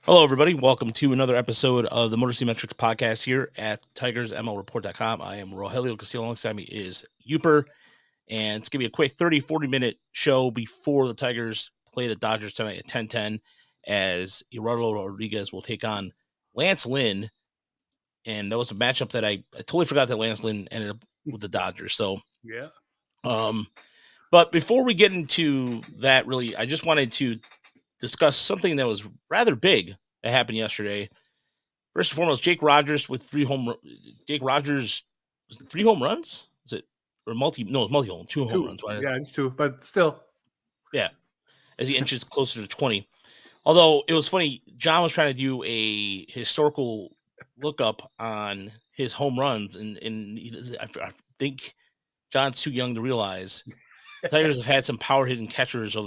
Hello, everybody. Welcome to another episode of the Motor City Metrics podcast here at TigersMLReport.com. I am Rogelio Castillo. Alongside me is Yooper, and it's going to be a quick 40-minute show before the Tigers play the Dodgers tonight at 10:10 as Eduardo Rodriguez will take on Lance Lynn. And that was a matchup that I totally forgot that Lance Lynn ended up with the Dodgers. So, Yeah. But before we get into that, really, I just wanted to discuss something that was rather big that happened yesterday. First and foremost, Jake Rogers with Jake Rogers was it 3 home runs? Is it or multi? No, it's multi-home. 2 home runs. Yeah, it's two, but still. Yeah, as he inches closer to 20. Although it was funny, John was trying to do a historical lookup on his home runs, and I think John's too young to realize the Tigers have had some power hitting catchers since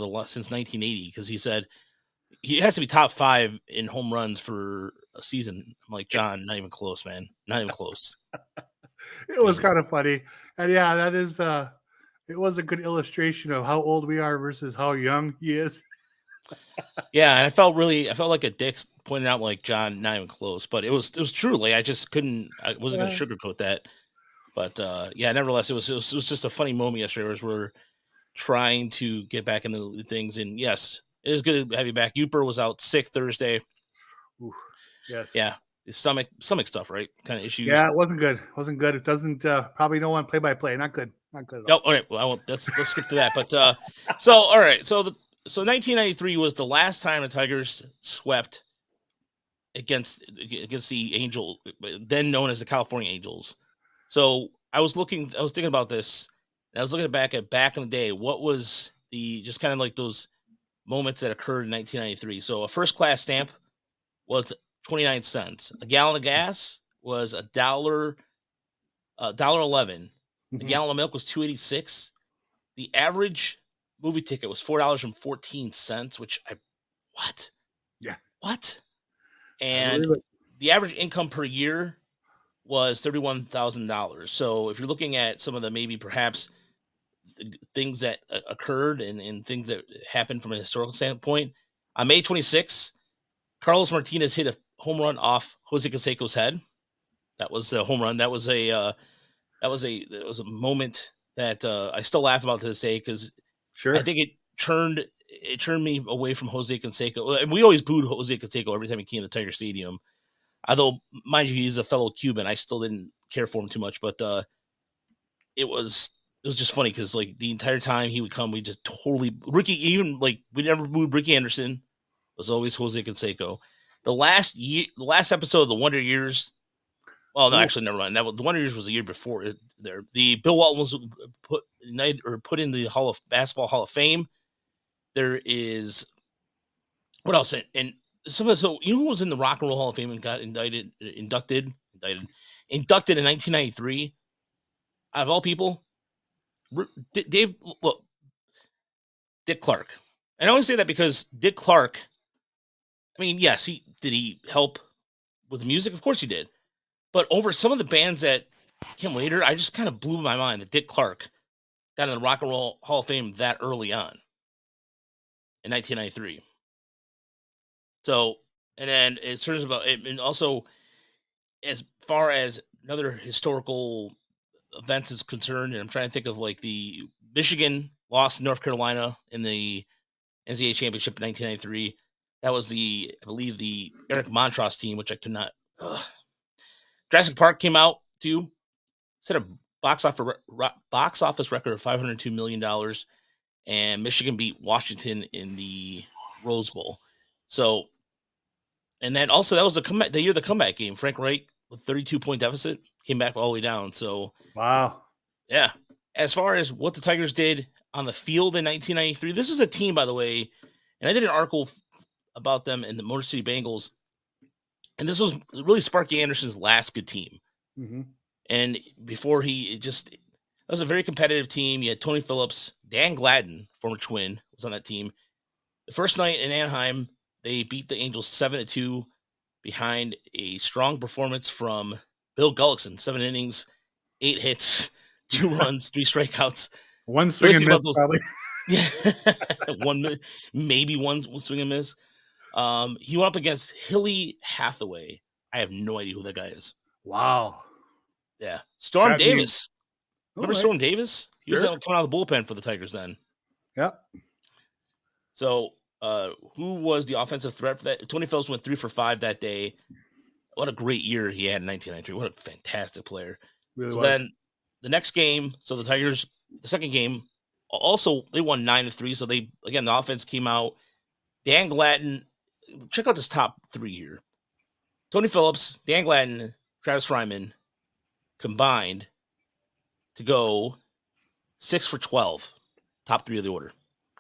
1980 because he said he has to be top 5 in home runs for a season. I'm like, John, not even close, man. Not even close. It was kind of funny. And yeah, that is it was a good illustration of how old we are versus how young he is. Yeah, and I felt like a dick pointing out like, John, not even close. But it was true. Like I wasn't gonna sugarcoat that. But yeah, nevertheless, it was just a funny moment yesterday as we're trying to get back into things. And yes, it is good to have you back. Yooper was out sick Thursday. Ooh, yes. Yeah. Stomach stuff, right? Kind of issues. Yeah, it wasn't good. It doesn't probably no one play by play. Not good. Not good at all. Oh, all right. Well, let's skip to that. But so all right. So 1993 was the last time the Tigers swept against the Angel, then known as the California Angels. So I was thinking about this, and I was looking back in the day. What was the just kind of like those moments that occurred in 1993? So a first class stamp was 29 cents. A gallon of gas was $1.11. A gallon of milk was $2.86. The average movie ticket was $4.14, which what? Yeah. What? And the average income per year was $31,000. So if you're looking at some of the maybe perhaps things that occurred and things that happened from a historical standpoint, on May 26th, Carlos Martinez hit a home run off Jose Canseco's head. That was a home run. That was a moment that I still laugh about to this day because I think it turned me away from Jose Canseco. And we always booed Jose Canseco every time he came to Tiger Stadium. Although, mind you, he's a fellow Cuban. I still didn't care for him too much, but it was just funny because like the entire time he would come, we just totally we never booed Ricky Anderson. It was always Jose Canseco. The last episode of the Wonder Years. Well, no, actually, never mind. The Wonder Years was the year before it. There, the Bill Walton was put in the Basketball Hall of Fame. There is what else? And so you know who was in the Rock and Roll Hall of Fame and got inducted in 1993? Out of all people, Dick Clark. And I always say that because Dick Clark. I mean, yes, did he help with music? Of course he did. But over some of the bands that came later, I just kind of blew my mind that Dick Clark got in the Rock and Roll Hall of Fame that early on in 1993. So, and then it turns about it, and also as far as another historical events is concerned, and I'm trying to think of like the Michigan lost North Carolina in the NCAA championship in 1993. That was I believe the Eric Montross team, which I could not. Jurassic Park came out too, set a box office record of $502 million, and Michigan beat Washington in the Rose Bowl. So, and then also that was the year of the comeback game. Frank Reich with 32-point deficit came back all the way down. So, wow, yeah. As far as what the Tigers did on the field in 1993, this is a team, by the way, and I did an article about them in the Motor City Bengals. And this was really Sparky Anderson's last good team. Mm-hmm. And before it was a very competitive team. You had Tony Phillips, Dan Gladden, former Twin, was on that team. The first night in Anaheim, they beat the Angels 7-2 behind a strong performance from Bill Gullickson. 7 innings, 8 hits, 2 runs, 3 strikeouts. One swing and miss, probably. Yeah, maybe one swing and miss. He went up against Hilly Hathaway. I have no idea who that guy is. Wow. Yeah. Storm That name. Davis. Remember All right. Storm Davis? He was Sure. coming out of the bullpen for the Tigers then. Yep. So, who was the offensive threat for that? Tony Phillips went 3 for 5 that day. What a great year he had in 1993. What a fantastic player. Really so was. then the next game, so the Tigers, the second game, also they won 9-3. So they, again, the offense came out. Dan Gladden, check out this top 3 here. Tony Phillips, Dan Gladden, Travis Fryman combined to go 6 for 12. Top 3 of the order.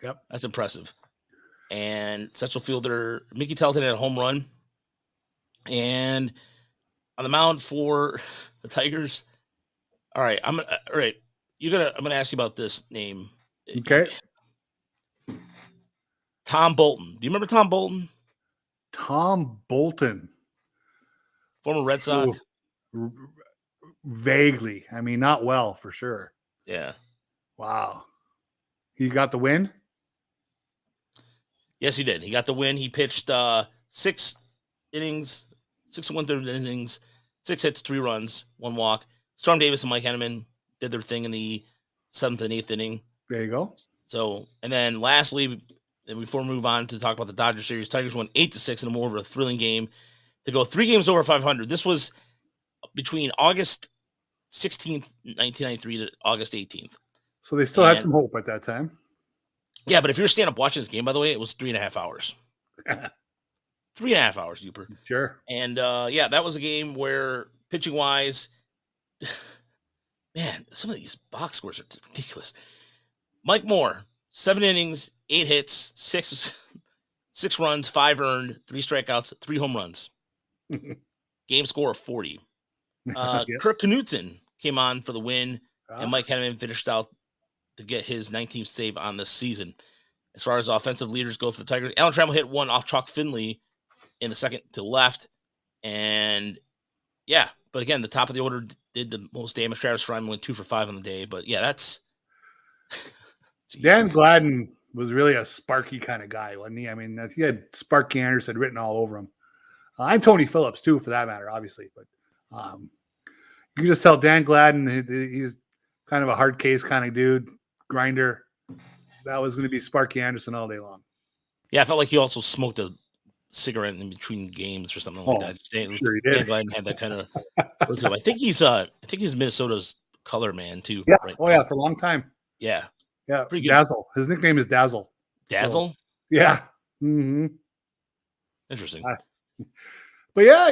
Yep. That's impressive. And central fielder Mickey Telton had a home run. And on the mound for the Tigers. All right, I'm gonna ask you about this name. Okay. Tom Bolton. Do you remember Tom Bolton? Tom Bolton. Former Red Sox. Vaguely. I mean, not well for sure. Yeah. Wow. He got the win? Yes, he did. He got the win. He pitched 6 innings, 6 1/3 innings, 6 hits, 3 runs, 1 walk. Storm Davis and Mike Henneman did their thing in the 7th and 8th inning. There you go. So, and then lastly, and before we move on to talk about the Dodgers series, Tigers won 8-6 in a more of a thrilling game to go 3 games over 500. This was between August 16th, 1993 to August 18th. So they still had some hope at that time. Yeah, but if you're standing up watching this game, by the way, it was 3.5 hours. 3.5 hours, Yooper. Sure. And that was a game where pitching wise, man, some of these box scores are ridiculous. Mike Moore, 7 innings, 8 hits, 6 runs, 5 earned, 3 strikeouts, 3 home runs. Game score of 40. Kirk Knudsen came on for the win, and Mike Henneman finished out to get his 19th save on the season. As far as offensive leaders go for the Tigers, Alan Trammell hit one off Chuck Finley in the second to left. And yeah, but again, the top of the order did the most damage. Travis Fryman went 2 for 5 on the day. But yeah, that's Dan Gladden was really a sparky kind of guy, wasn't he? I mean, he had Sparky Anderson written all over him. I'm Tony Phillips too, for that matter, obviously. But you can just tell Dan Gladden, he's kind of a hard case kind of dude, grinder. That was going to be Sparky Anderson all day long. Yeah, I felt like he also smoked a cigarette in between games or something like that. Sure he did. Dan Gladden had that kind of. I think he's Minnesota's color man too. Yeah. Right yeah, for a long time. Yeah. Yeah. Pretty good. Dazzle. His nickname is Dazzle. Dazzle. So, yeah. Mm-hmm. Interesting. But yeah,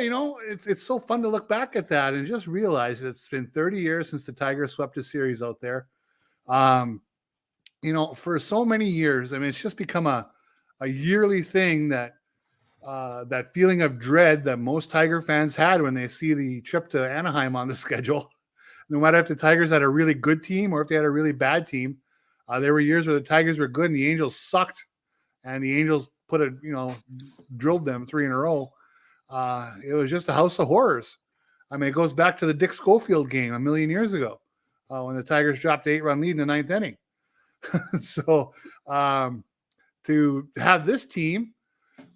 it's so fun to look back at that and just realize it's been 30 years since the Tigers swept a series out there. For so many years, I mean, it's just become a yearly thing that that feeling of dread that most Tiger fans had when they see the trip to Anaheim on the schedule. No matter if the Tigers had a really good team or if they had a really bad team, there were years where the Tigers were good and the Angels sucked, and the Angels drilled them 3 in a row. It was just a house of horrors. I mean, it goes back to the Dick Schofield game a million years ago when the Tigers dropped the 8-run lead in the 9th inning. So to have this team,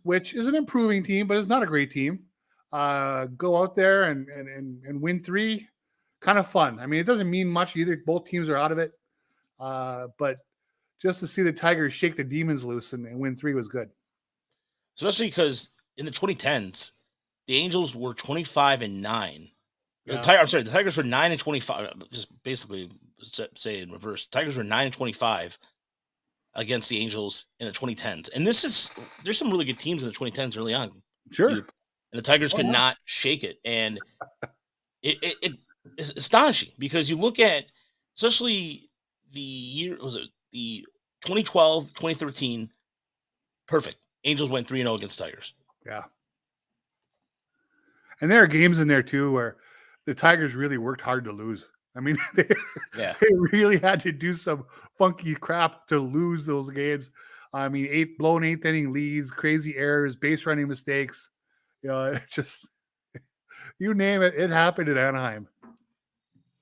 which is an improving team, but it's not a great team, go out there and win 3, kind of fun. I mean, it doesn't mean much either. Both teams are out of it. But just to see the Tigers shake the demons loose and win 3 was good. Especially because in the 2010s, the Angels were 25-9. Yeah. The Tigers were 9-25. Just basically say in reverse. The Tigers were 9-25 against the Angels in the 2010s. And there's some really good teams in the 2010s early on. Sure. And the Tigers could not shake it. And it's astonishing because you look at, especially the year, was it the 2012, 2013, perfect. Angels went 3-0 against Tigers. Yeah. And there are games in there too where the Tigers really worked hard to lose. I mean, they really had to do some funky crap to lose those games. I mean, blown 8th inning leads, crazy errors, base running mistakes. Just you name it, it happened at Anaheim.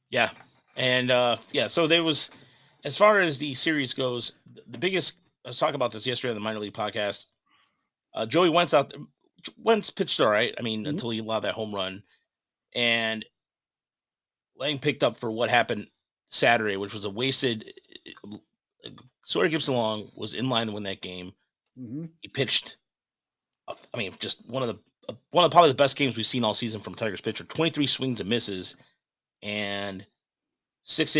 Yeah. And so there was, as far as the series goes, the biggest, I was talking about this yesterday on the minor league podcast. Joey Wentz out there. Wentz pitched all right. I mean, Mhm. until he allowed that home run, and Lang picked up for what happened Saturday, which was a wasted. Sawyer Gibson Long was in line to win that game. Mhm. He pitched. I mean, just one of probably the best games we've seen all season from Tigers pitcher. 23 swings and misses, and 5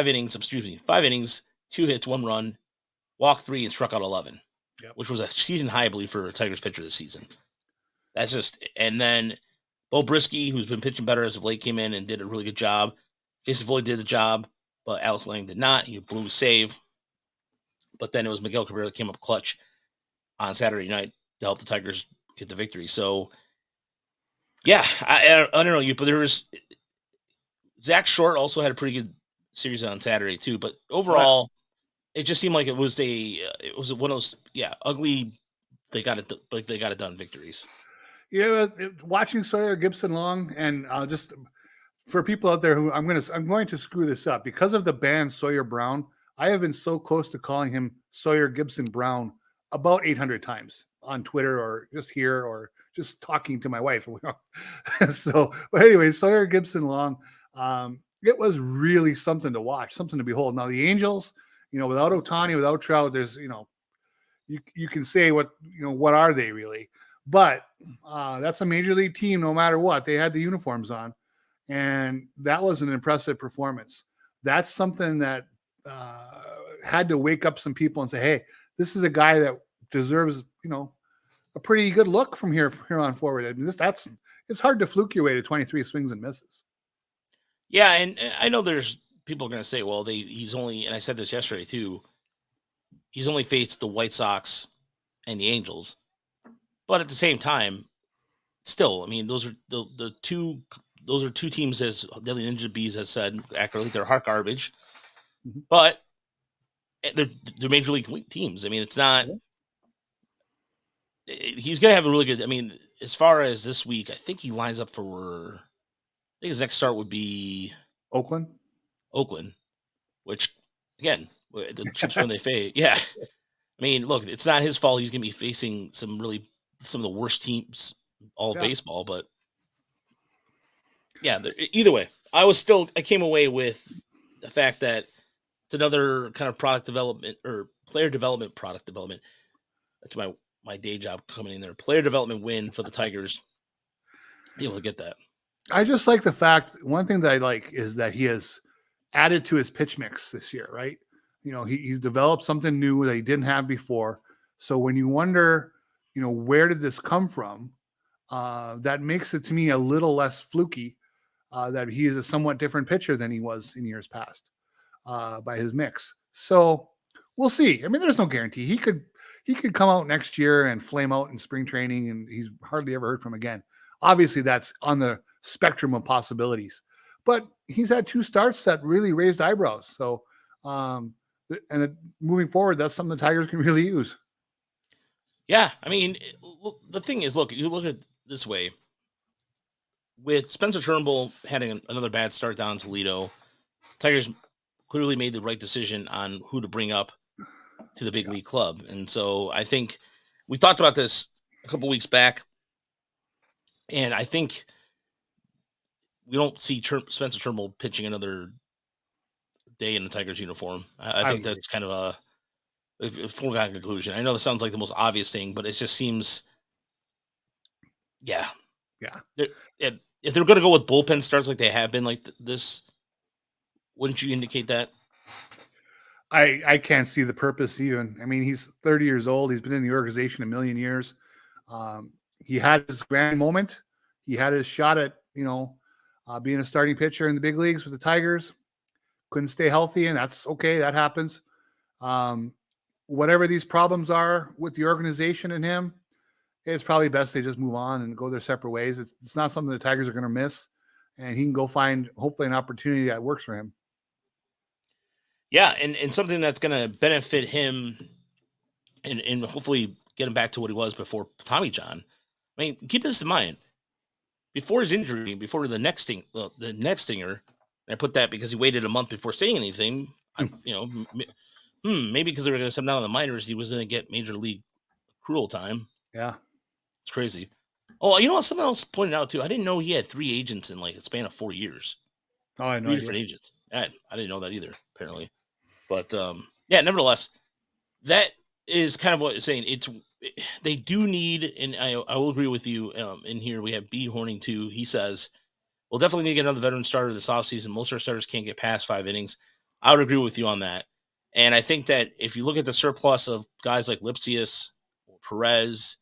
innings. Excuse me, 5 innings, 2 hits, 1 run, walked 3, and struck out 11, Yep. which was a season high, I believe, for a Tigers pitcher this season. That's just, and then Bo Brisky, who's been pitching better as of late, came in and did a really good job. Jason Foley did the job, but Alex Lang did not. He blew a save. But then it was Miguel Cabrera that came up clutch on Saturday night to help the Tigers get the victory. So, yeah, I don't know you, but there was Zach Short also had a pretty good series on Saturday too. But Oh, yeah. overall, it just seemed like it was one of those ugly. They got it like they got it done victories. Yeah, watching Sawyer Gibson Long, and just for people out there who I'm going to screw this up because of the band Sawyer Brown. I have been so close to calling him Sawyer Gibson Brown about 800 times on Twitter or just here or just talking to my wife. So, but anyway, Sawyer Gibson Long. It was really something to watch, something to behold. Now the Angels, without Otani, without Trout, there's you can say what are they really, but that's a major league team. No matter what, they had the uniforms on, and that was an impressive performance. That's something that had to wake up some people and say, hey, this is a guy that deserves a pretty good look from here on forward. I mean, it's hard to fluke your way to 23 swings and misses. Yeah, and I know there's people going to say, well, he's only, and I said this yesterday too. He's only faced the White Sox and the Angels, but at the same time, still, I mean, those are the two. Those are two teams, as Daily Ninja Bees has said accurately, they're hot garbage, Mhm. but they're major league teams. I mean, it's not. Yeah. He's going to have a really good. I mean, as far as this week, I think he lines up for. I think his next start would be Oakland. Oakland, which again, the chips when they fade. Yeah, I mean, look, it's not his fault. He's going to be facing some of the worst teams all of Yeah. baseball, but yeah, either way, I came away with the fact that it's another kind of product development or player development, product development. That's my day job coming in there. Player development win for the Tigers. Be able to get that. I just like the fact, one thing that I like is that he has added to his pitch mix this year, right? He's developed something new that he didn't have before. So when you wonder, where did this come from? That makes it to me a little less fluky that he is a somewhat different pitcher than he was in years past by his mix. So we'll see. I mean, there's no guarantee. He could come out next year and flame out in spring training, and he's hardly ever heard from again. Obviously, that's on the spectrum of possibilities. But he's had 2 starts that really raised eyebrows. So, moving forward, that's something the Tigers can really use. Yeah, I mean, the thing is, look, you look at it this way. With Spencer Turnbull having another bad start down in Toledo, Tigers clearly made the right decision on who to bring up to the big Yeah, league club. And so I think we talked about this a couple weeks back, and I think we don't see Spencer Turnbull pitching another day in the Tigers uniform. I I think would agree. that's kind of a foregone conclusion. I know that sounds like the most obvious thing, but it just seems, yeah. Yeah. They're- if they're going to go with bullpen starts like they have been like this, wouldn't you indicate that? I can't see the purpose even. I mean, he's 30 years old. He's been in the organization a million years. He had his grand moment. He had his shot at being a starting pitcher in the big leagues with the Tigers. Couldn't stay healthy, and that's okay. That happens. Um, Whatever these problems are with the organization and him, it's probably best they just move on and go their separate ways. It's not something the Tigers are going to miss, and he can go find hopefully an opportunity that works for him. Yeah, and something that's going to benefit him and hopefully get him back to what he was before Tommy John. I mean, keep this in mind. Before his injury, before the next stinger, and I put that because he waited a month before saying anything. Maybe because they were going to send him down in the minors, he was going to get major league accrual time. Yeah. It's crazy. Oh, you know what? Someone else pointed out too. I didn't know he had 3 agents in like a span of 4 years. Oh, I had no Three idea. different agents. I didn't know that either. Apparently, but yeah. Nevertheless, that is kind of what it's saying. They do need, and I will agree with you. In here we have B Horning too. He says we'll definitely need to get another veteran starter this offseason. Most of our starters can't get past 5 innings. I would agree with you on that. And I think that if you look at the surplus of guys like Lipsius or Perez,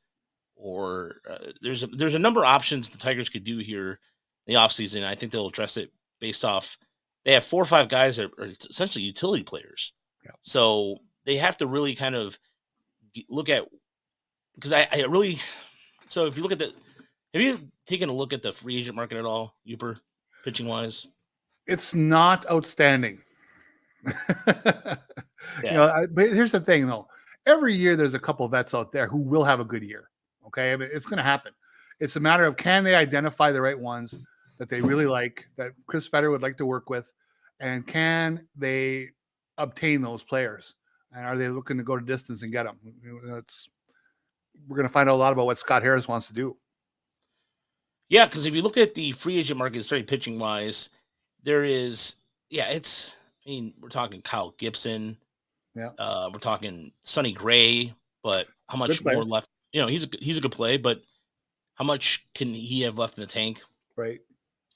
or there's a number of options the Tigers could do here in the offseason. I think they'll address it based off they have 4 or 5 guys that are essentially utility players. Yeah. So they have to really kind of look at because I really so if you look at have you taken a look at the free agent market at all, Yooper, pitching wise? It's not outstanding. Yeah. But here's the thing though. Every year there's a couple vets out there who will have a good year. Okay. I mean, it's going to happen. It's a matter of can they identify the right ones that they really like, that Chris Fetter would like to work with, and can they obtain those players? And are they looking to go to distance and get them? We're going to find out a lot about what Scott Harris wants to do. Yeah, because if you look at the free agent market, straight pitching wise, there is it's. I mean, we're talking Kyle Gibson. Yeah, we're talking Sonny Gray, but how much more left? You know, he's a good play, but how much can he have left in the tank? Right.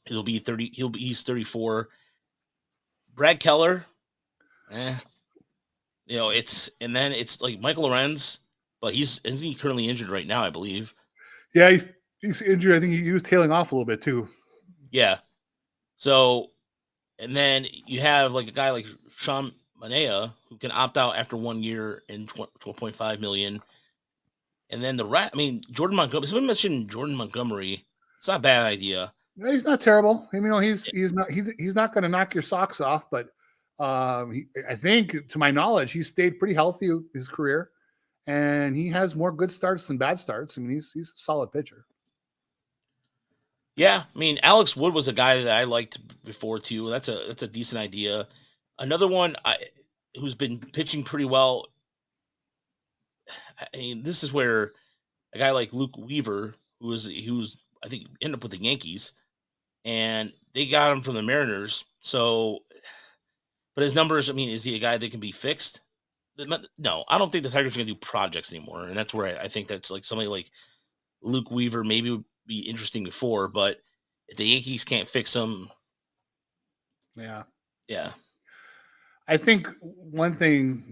He'll be 30. He's 34. Brad Keller, you know, it's like Michael Lorenz, but isn't he currently injured right now? I believe. Yeah, he's injured. I think he was tailing off a little bit too. Yeah. So, and then you have like a guy like Sean Manaea who can opt out after 1 year and 12.5 million. And then I mean, Jordan Montgomery. Someone mentioned Jordan Montgomery. It's not a bad idea. No, he's not terrible. I mean, he's not going to knock your socks off, but I think, to my knowledge, he's stayed pretty healthy his career, and he has more good starts than bad starts. I mean, he's a solid pitcher. Yeah, I mean, Alex Wood was a guy that I liked before too. That's a decent idea. Another one who's been pitching pretty well. I mean, this is where a guy like Luke Weaver, who's I think ended up with the Yankees, and they got him from the Mariners. So, but his numbers, I mean, is he a guy that can be fixed? No, I don't think the Tigers are going to do projects anymore, and that's where I think that's like somebody like Luke Weaver maybe would be interesting before, but if the Yankees can't fix him, yeah. I think one thing,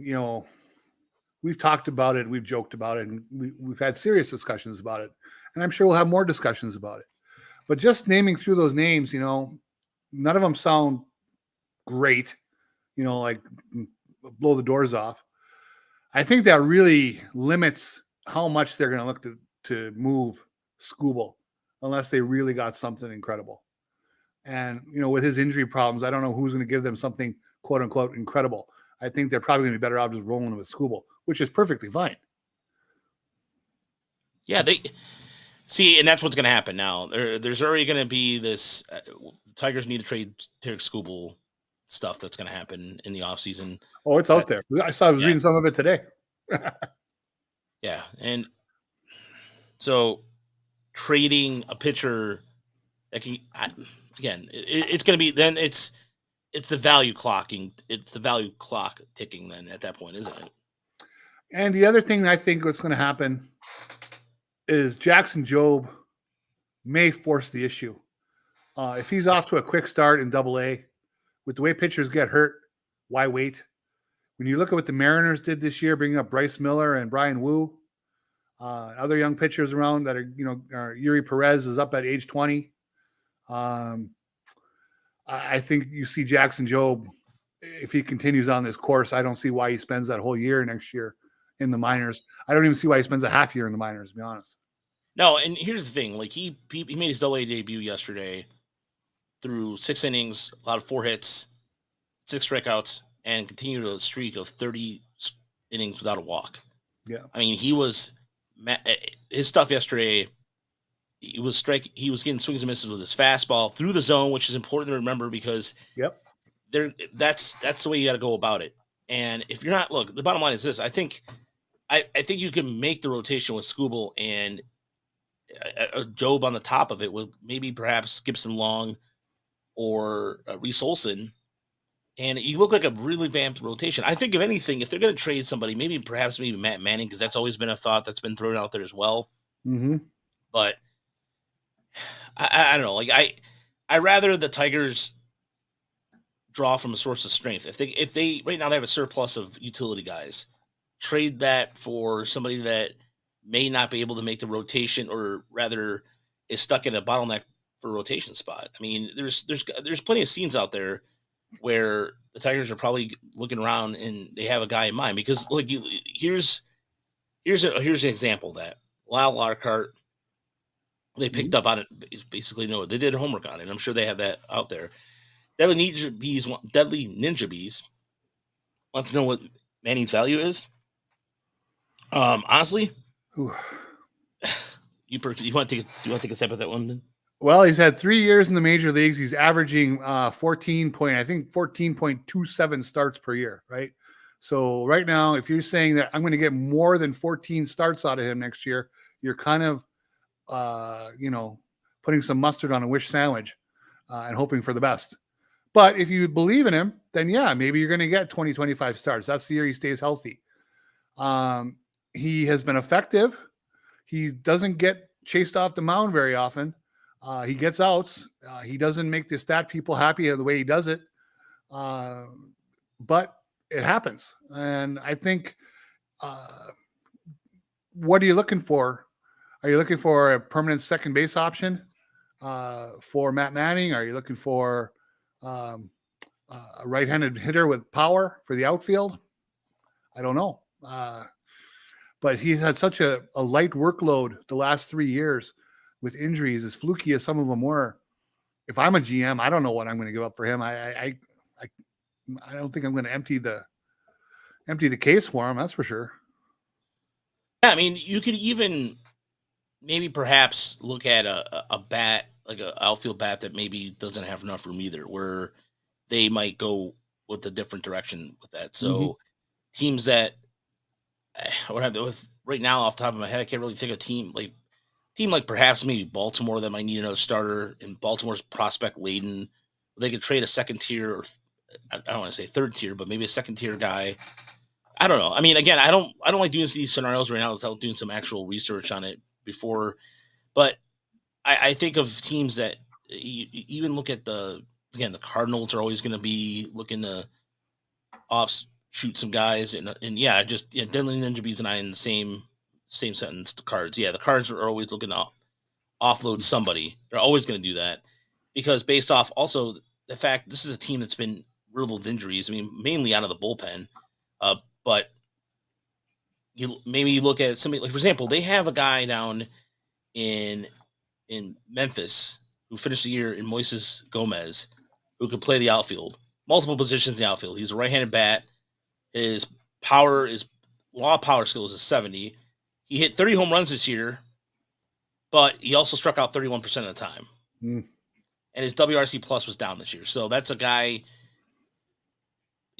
we've talked about it, we've joked about it, and we've had serious discussions about it, and I'm sure we'll have more discussions about it. But just naming through those names, none of them sound great, like blow the doors off. I think that really limits how much they're going to look to move Skubal unless they really got something incredible. And, with his injury problems, I don't know who's going to give them something quote unquote incredible. I think they're probably going to be better off just rolling with Skubal, which is perfectly fine. Yeah, they see, and that's what's going to happen now. There's already going to be this. The Tigers need to trade Tarek Skubal stuff that's going to happen in the offseason. Oh, it's out there. I was reading some of it today. Yeah, and so trading a pitcher that can again, it's going to be then it's the value clocking. It's the value clock ticking then at that point, isn't it? And the other thing I think what's going to happen is Jackson Jobe may force the issue. If he's off to a quick start in Double-A, with the way pitchers get hurt, why wait? When you look at what the Mariners did this year, bringing up Bryce Miller and Brian Wu, other young pitchers around that are, Yuri Perez is up at age 20. I think you see Jackson Jobe, if he continues on this course, I don't see why he spends that whole year next year in the minors. I don't even see why he spends a half year in the minors, to be honest. No, and here's the thing. Like he made his Double-A debut yesterday through 6 innings, a lot of 4 hits, 6 strikeouts, and continued a streak of 30 innings without a walk. Yeah. I mean, his stuff yesterday, he was getting swings and misses with his fastball through the zone, which is important to remember because that's the way you got to go about it. And if you're not, look, the bottom line is this. I think I think you can make the rotation with Scooble and a Job on the top of it with maybe perhaps Gibson Long or Reese Olson, and you look like a really vamped rotation. I think if anything, if they're going to trade somebody, maybe Matt Manning, because that's always been a thought that's been thrown out there as well. Mm-hmm. But I don't know. Like I rather the Tigers draw from a source of strength. If they right now they have a surplus of utility guys, trade that for somebody that may not be able to make the rotation, or rather is stuck in a bottleneck for a rotation spot. I mean, there's plenty of scenes out there where the Tigers are probably looking around and they have a guy in mind, because like here's an example of that Lyle Lockhart, they picked up on it. Basically, no, they did homework on it. I'm sure they have that out there. Deadly Ninja Bees wants to know what Manning's value is. Honestly, Ooh. you want to take a step at that one? Then? Well, he's had 3 years in the major leagues. He's averaging 14.27 starts per year, right? So right now, if you're saying that I'm going to get more than 14 starts out of him next year, you're kind of, putting some mustard on a wish sandwich and hoping for the best. But if you believe in him, then yeah, maybe you're going to get 20, 25 starts. That's the year he stays healthy. He has been effective. He doesn't get chased off the mound very often. He gets outs. He doesn't make the stat people happy the way he does it. But it happens. And I think, what are you looking for? Are you looking for a permanent second base option for Matt Manning? Are you looking for a right-handed hitter with power for the outfield? I don't know. But he's had such a light workload the last 3 years with injuries, as fluky as some of them were. If I'm a GM, I don't know what I'm going to give up for him. I don't think I'm going to empty the case for him. That's for sure. Yeah, I mean, you could even maybe perhaps look at a bat, like an outfield bat that maybe doesn't have enough room either, where they might go with a different direction with that. So teams that what have with right now off the top of my head, I can't really think of a team like perhaps maybe Baltimore that might need another starter, and Baltimore's prospect laden. They could trade a second tier, or I don't want to say third tier, but maybe a second tier guy. I don't know. I mean, again, I don't like doing these scenarios right now without doing some actual research on it before. But I think of teams that even look at the Cardinals are always going to be looking to shoot some guys, and Deadly Ninja Bees and I in the same sentence. The Cards, the Cards are always looking to offload somebody. They're always going to do that because based off also the fact this is a team that's been riddled with injuries. I mean, mainly out of the bullpen, but you look at somebody like, for example, they have a guy down in Memphis who finished the year in Moises Gomez, who could play the outfield, multiple positions in the outfield. He's a right-handed bat. His raw power skills is 70. He hit 30 home runs this year, but he also struck out 31% of the time. And his WRC plus was down this year. So that's a guy.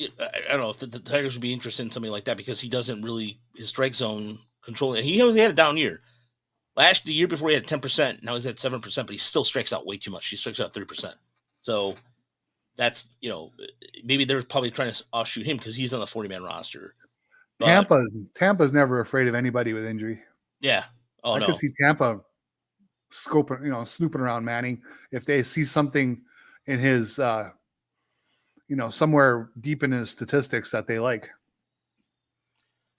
I don't know if the Tigers would be interested in somebody like that, because he doesn't really, his strike zone control. And he had a down year. The year before he had 10%. Now he's at 7%, but he still strikes out way too much. He strikes out 30%. So that's, maybe they're probably trying to offshoot him because he's on the 40-man roster. But Tampa's never afraid of anybody with injury. Yeah. Oh, I could see Tampa snooping around Manning if they see something in his, somewhere deep in his statistics that they like.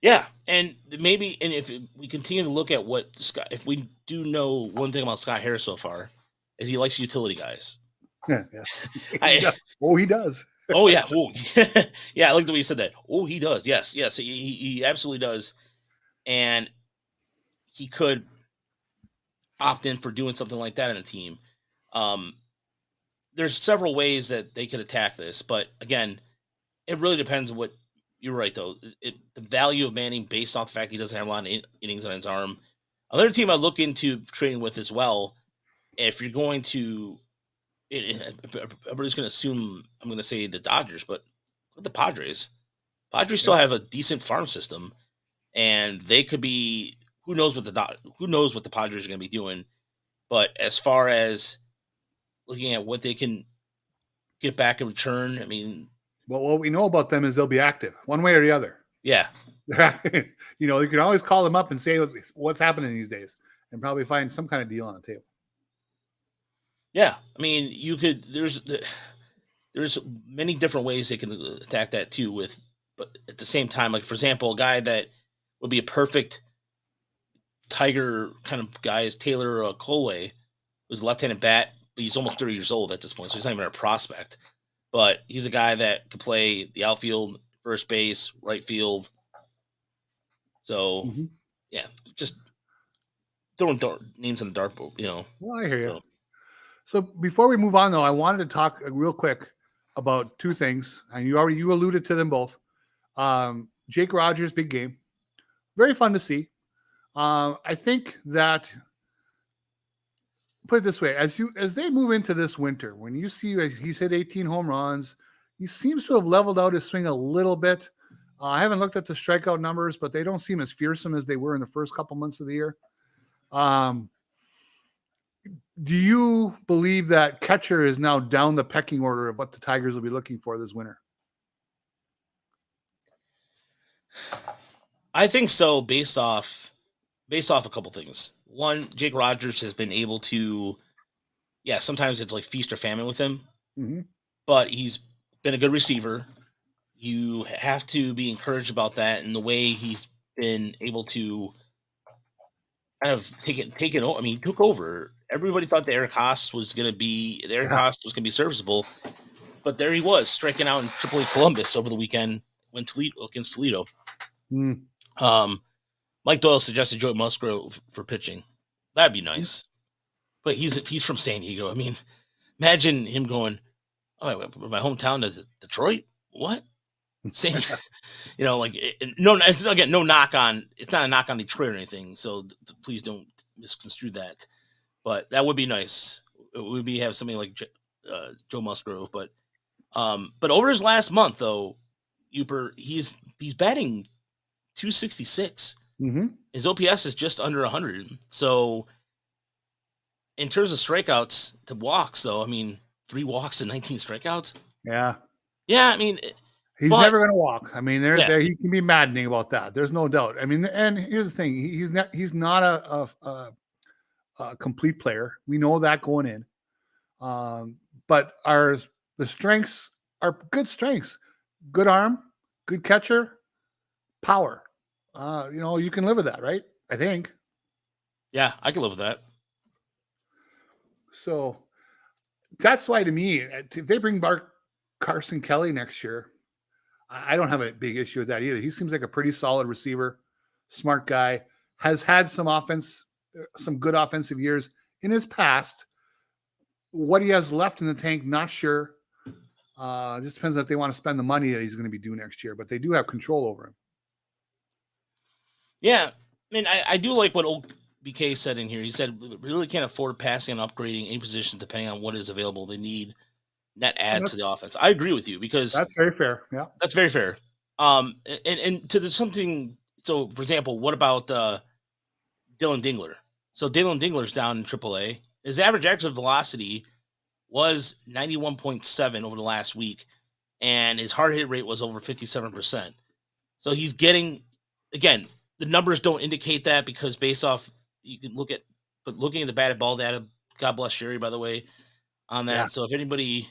Yeah, and if we continue to look at what Scott, if we do know one thing about Scott Harris so far, is he likes utility guys. Yeah. He does. Oh yeah. Oh, yeah. I like the way you said that. Oh, he does. Yes. He absolutely does, and he could opt in for doing something like that in a team. There's several ways that they could attack this, but again, it really depends on what. You're right, though. The value of Manning, based off the fact he doesn't have a lot of innings on his arm. Another team I look into trading with as well, if you're going to, everybody's going to assume I'm going to say the Dodgers, but the Padres. Padres still have a decent farm system. and they could be who knows what the Padres are going to be doing. But as far as looking at what they can get back in return, I mean, Well, what we know about them is they'll be active one way or the other. yeah, You can always call them up and say what's happening these days, and probably find some kind of deal on the table. yeah. I mean, you could. There's many different ways they can attack that too. But at the same time, like for example, a guy that would be a perfect Tiger kind of guy is Taylor Colway, who's a left-handed bat, but he's almost 30 years old at this point, so he's not even a prospect. But he's a guy that could play the outfield, first base, right field. So, yeah, just throwing names on the dartboard, Well, I hear you. So before we move on, though, I wanted to talk real quick about two things, and you alluded to them both. Jake Rogers, big game, very fun to see. I think that, put it this way, as they move into this winter, when you see he's hit 18 home runs, he seems to have leveled out his swing a little bit. I haven't looked at the strikeout numbers, but they don't seem as fearsome as they were in the first couple months of the year. Do you believe that catcher is now down the pecking order of what the Tigers will be looking for this winter? I think so, based off a couple things. One, Jake Rogers has been able to, sometimes it's like feast or famine with him, but he's been a good receiver. You have to be encouraged about that, and the way he's been able to kind of taken over. I mean, he took over. Everybody thought that Eric Haas was going to be serviceable, but there he was striking out in AAA Columbus over the weekend against Toledo. Mike Doyle suggested Joey Musgrove for pitching. That'd be nice, but he's from San Diego. I mean, imagine him going, "Oh, my hometown is Detroit. What?" San, like no. Again, no knock on. It's not a knock on Detroit or anything. So please don't misconstrue that. But that would be nice. It would be have something like Joe Musgrove. But over his last month though, Yooper, he's batting 266. His OPS is just under 100. So in terms of strikeouts to walks, though, I mean, 3 walks and 19 strikeouts. Yeah. I mean, he's never going to walk. I mean, there he can be maddening about that. There's no doubt. I mean, and here's the thing: he's not a complete player. We know that going in. But the strengths are good strengths: good arm, good catcher, power. You can live with that, right? I think. Yeah, I can live with that. So that's why, to me, if they bring back Carson Kelly next year, I don't have a big issue with that either. He seems like a pretty solid receiver, smart guy, has had some good offensive years in his past. What he has left in the tank, not sure. Just depends if they want to spend the money that he's going to be due next year, but they do have control over him. Yeah, I mean, I do like what old BK said in here. He said we really can't afford passing and upgrading any position depending on what is available. They need net add to the offense. I agree with you because that's very fair. Yeah, that's very fair. And to something. So, for example, what about Dylan Dingler? So Dylan Dingler's down in AAA. His average exit velocity was 91.7 over the last week, and his hard hit rate was over 57%. So he's getting, again, the numbers don't indicate that because based off, you can looking at the batted ball data, God bless Jerry, by the way, on that. Yeah. So if anybody,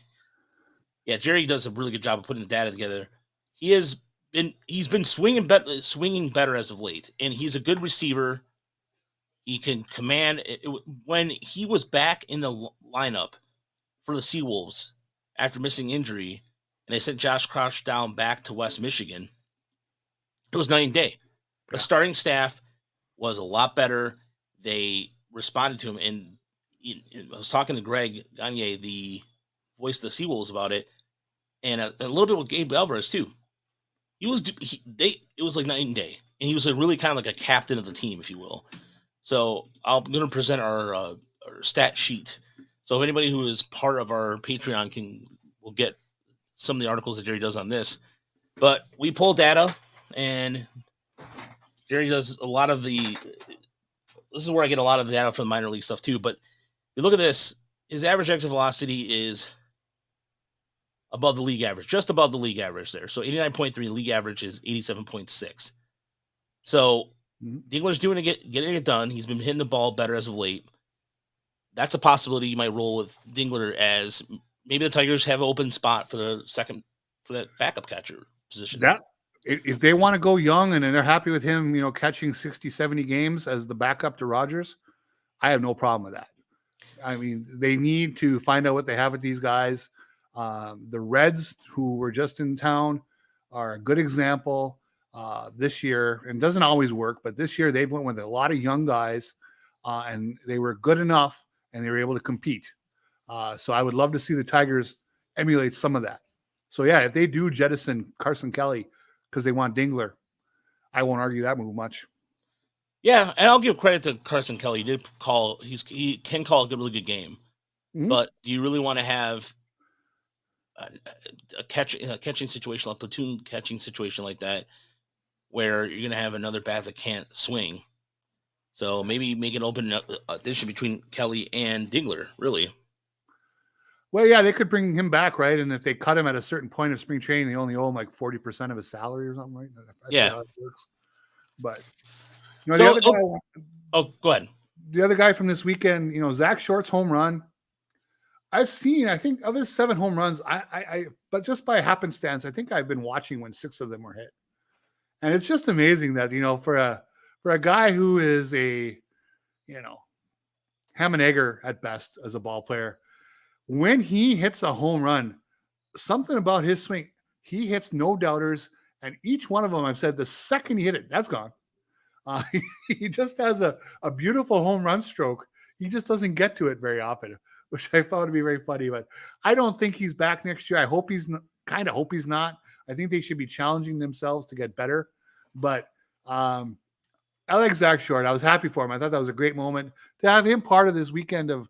Jerry does a really good job of putting the data together. He's been swinging better as of late, and he's a good receiver. He can command when he was back in the lineup for the Seawolves after missing injury, and they sent Josh Crouch down back to West Michigan. It was night and day. The starting staff was a lot better. They responded to him, and I was talking to Greg Gagne, the voice of the Seawolves, about it, and a little bit with Gabe Alvarez too. It was like night and day, and he was really kind of like a captain of the team, if you will. So I'm going to present our stat sheet. So if anybody who is part of our Patreon will get some of the articles that Jerry does on this. But we pull data, and Jerry does a lot of the. This is where I get a lot of the data from the minor league stuff too. But you look at this, his average exit velocity is above the league average, just above the league average there. So 89.3, league average is 87.6. So Dingler's doing it, getting it done. He's been hitting the ball better as of late. That's a possibility you might roll with Dingler, as maybe the Tigers have an open spot for that backup catcher position. That if they want to go young and they're happy with him, catching 60, 70 games as the backup to Rogers, I have no problem with that. I mean, they need to find out what they have with these guys. The Reds, who were just in town, are a good example this year. And it doesn't always work, but this year they went with a lot of young guys, and they were good enough, and they were able to compete. So I would love to see the Tigers emulate some of that. So, yeah, if they do jettison Carson Kelly because they want Dingler, I won't argue that move much. Yeah, and I'll give credit to Carson Kelly. He can call a really good game. Mm-hmm. But do you really want to have a catching situation, a platoon catching situation like that, where you're going to have another bat that can't swing? So maybe make an open addition between Kelly and Dingler, really. Well, yeah, they could bring him back, right? And if they cut him at a certain point of spring training, they only owe him like 40% of his salary or something, right? Yeah. How it works. But go ahead. The other guy from this weekend, Zach Short's home run. I've seen, I think, of his 7 home runs, but just by happenstance, I think I've been watching when 6 of them were hit. And it's just amazing that, for a guy who is a, ham and egger at best as a ball player, when he hits a home run, something about his swing, he hits no doubters. And each one of them, I've said, the second he hit it, that's gone. He just has a beautiful home run stroke. He just doesn't get to it very often, which I found to be very funny. But I don't think he's back next year. I hope he's not. I think they should be challenging themselves to get better. But I like Zach Short. I was happy for him. I thought that was a great moment to have him part of this weekend of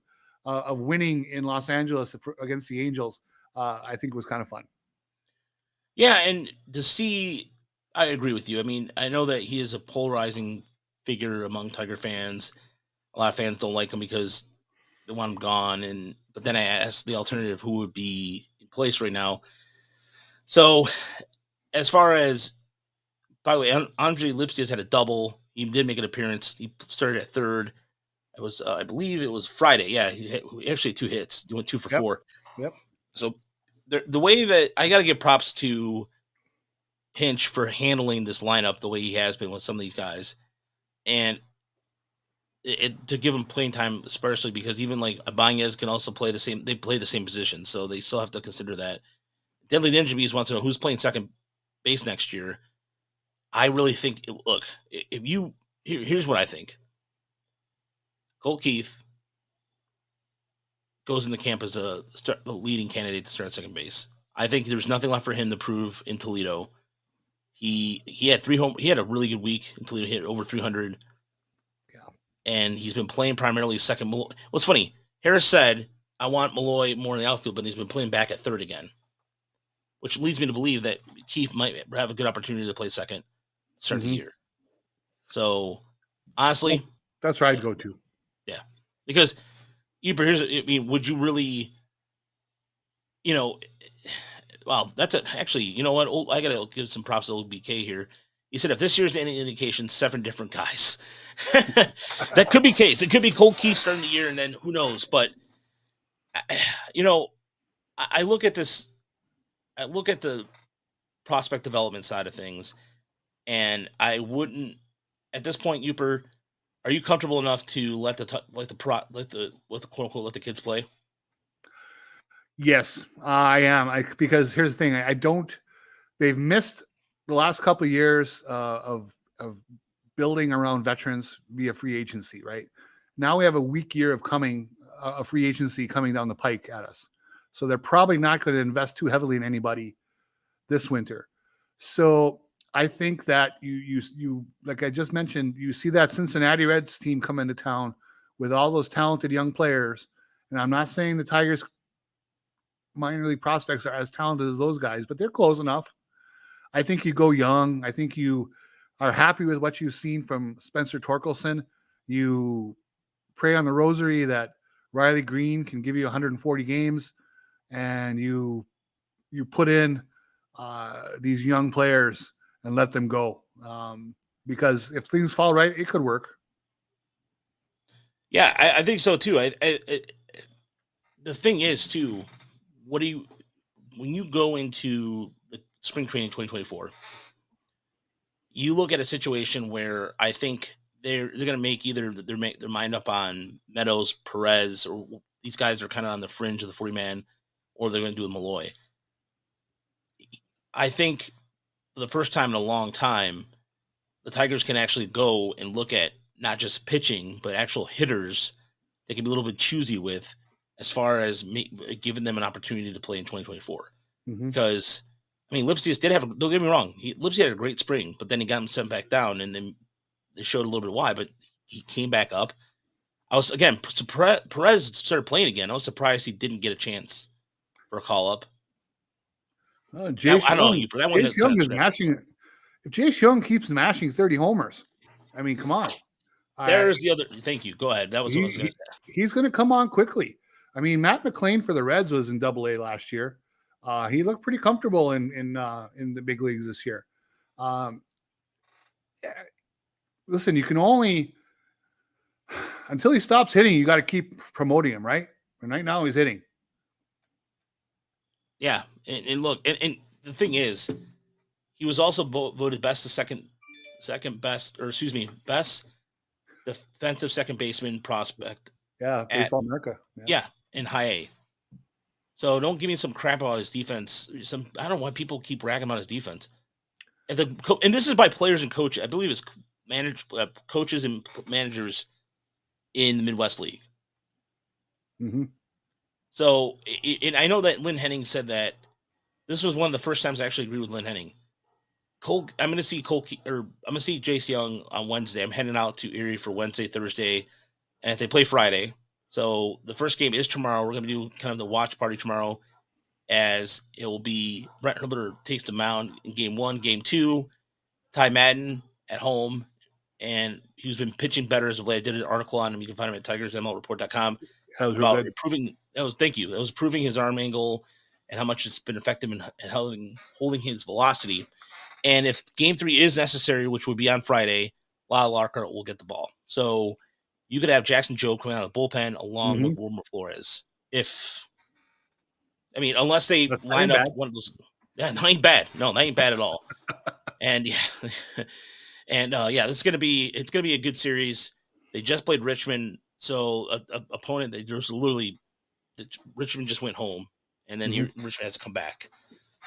winning in Los Angeles against the Angels. I think was kind of fun. Yeah, and to see, I agree with you. I mean, I know that he is a polarizing figure among Tiger fans. A lot of fans don't like him because they want him gone. But then I asked the alternative, who would be in place right now. So, as far as, by the way, Andre Lipstius had a double. He did make an appearance. He started at third. It was, I believe it was Friday. Yeah, he actually had 2 hits. He went 2 for 4. Yep. So, the way that I got to give props to Hinch for handling this lineup the way he has been with some of these guys, and to give him playing time, especially because even like Ibanez can also play the same. They play the same position, so they still have to consider that. Deadly Ninja Bees wants to know who's playing second base next year. I really think. Look, here's what I think. Colt Keith goes into camp as the leading candidate to start second base. I think there's nothing left for him to prove in Toledo. He had 3 home. He had a really good week in Toledo. He hit over 300. Yeah, and he's been playing primarily second. What's funny? Harris said, "I want Malloy more in the outfield," but he's been playing back at third again, which leads me to believe that Keith might have a good opportunity to play second to start the year. So, honestly, that's where I'd go to. Yeah, because would you really, well, that's it. Actually, you know what? I got to give some props to OBK here. He said, if this year's any indication, 7 different guys. That could be the case. It could be Colt Keith starting the year, and then who knows? But, I look at this. I look at the prospect development side of things, and I wouldn't, at this point, Yooper, are you comfortable enough to let the quote unquote let the kids play? Yes, I am. Because here's the thing: they've missed the last couple of years of building around veterans via free agency. Right now, we have a weak year of a free agency coming down the pike at us. So they're probably not going to invest too heavily in anybody this winter. So I think that you like I just mentioned, you see that Cincinnati Reds team come into town with all those talented young players. And I'm not saying the Tigers minor league prospects are as talented as those guys, but they're close enough. I think you go young. I think you are happy with what you've seen from Spencer Torkelson, you pray on the rosary that Riley Green can give you 140 games, and you put in these young players and let them go. Because if things fall right, it could work. Yeah, I think so too. The thing is too, what do you when you go into the spring training 2024? You look at a situation where I think they're going to make either their mind up on Meadows, Perez, or these guys are kind of on the fringe of the 40 man, or they're going to do a Malloy. I think for the first time in a long time, the Tigers can actually go and look at not just pitching, but actual hitters they can be a little bit choosy with as far as giving them an opportunity to play in 2024. Mm-hmm. Because, I mean, Lipsius did have, don't get me wrong, Lipsius had a great spring, but then he got him sent back down, and then they showed a little bit why, but he came back up. I was, again, Perez started playing again. I was surprised he didn't get a chance for a call up. Jace I don't Young, know, that one Jace Young kind of is mashing. If Jace Young keeps mashing 30 homers, I mean, come on. There's the other. Thank you. Go ahead. That was what I was going to say. He's going to come on quickly. I mean, Matt McLean for the Reds was in Double A last year. He looked pretty comfortable in the big leagues this year. Listen, you can only until he stops hitting, you got to keep promoting him, right? And right now he's hitting. Yeah, and look, and the thing is, he was also voted best best defensive second baseman prospect. Yeah, Baseball America. Yeah, in high A. So don't give me some crap about his defense. I don't know why people keep ragging about his defense. And this is by players and coaches. I believe it's coaches and managers in the Midwest League. Mm-hmm. So, and I know that Lynn Henning said that this was one of the first times I actually agree with Lynn Henning. I'm going to see Jace Young on Wednesday. I'm heading out to Erie for Wednesday, Thursday, and if they play Friday. So the first game is tomorrow. We're going to do kind of the watch party tomorrow, as it will be Brett Herbert takes the mound in game 1, game 2, Ty Madden at home, and he's been pitching better as of late. I did an article on him. You can find him at tigersmlreport.com about improving. Thank you. That was improving his arm angle and how much it's been effective in holding his velocity. And if game 3 is necessary, which would be on Friday, Lyle Larker will get the ball. So you could have Jackson Jobe coming out of the bullpen along with Wilmer Flores. Unless they line up one of those. Yeah, that ain't bad. No, that ain't bad at all. And yeah, this is gonna be a good series. They just played Richmond, so a opponent that just literally Richmond just went home, and then Richmond has to come back.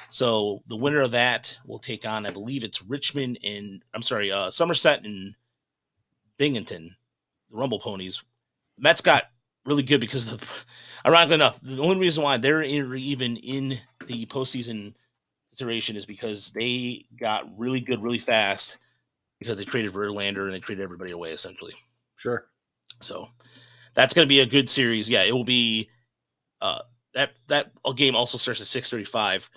So the winner of that will take on, I believe it's Richmond and Somerset and Binghamton, the Rumble Ponies. Mets got really good because ironically enough, the only reason why they're even in the postseason consideration is because they got really good really fast because they traded Verlander and they traded everybody away essentially. Sure. So that's going to be a good series. Yeah, it will be. That game also starts at 6:35.